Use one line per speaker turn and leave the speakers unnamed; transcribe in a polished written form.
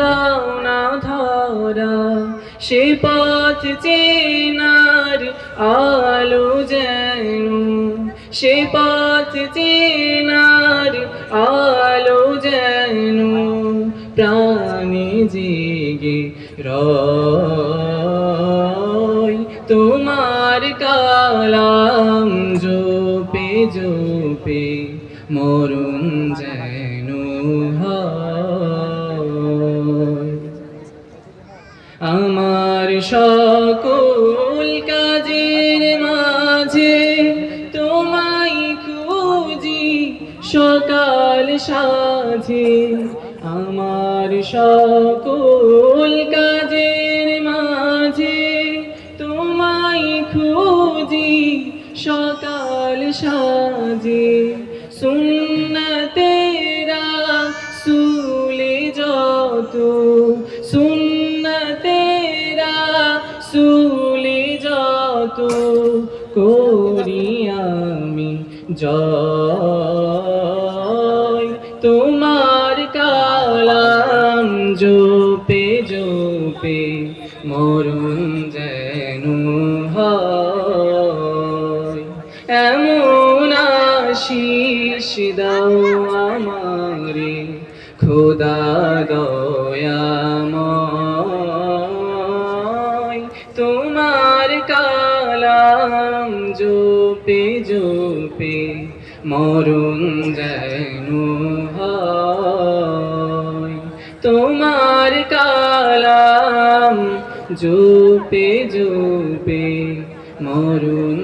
দাও না ধরা সে পথ চেনার আলো যেন, সে পথ চেনার আলো যেন প্রাণে জেগে রয়। তোমার কালাম জপে জপে মরণ যেন হয়। আমার সকল কাজের মাঝে তোমায় খুঁজি সকাল সাঁঝে, আমার সকল কাজের মাঝে তোমায় খুঁজি সকাল সাঁঝে। সুন্নতেরা সুলে যত, সুন্নতেরা সুলে যত করি আমি জয়। তোমার কালাম জপে জপে মরণ যেন হয়। এমন আশিস দাও আমারে খোদা দয়াময়। তোমার কালাম জপে জপে মরণ যেন হয়। তোমার কালাম জপে জপে মরণ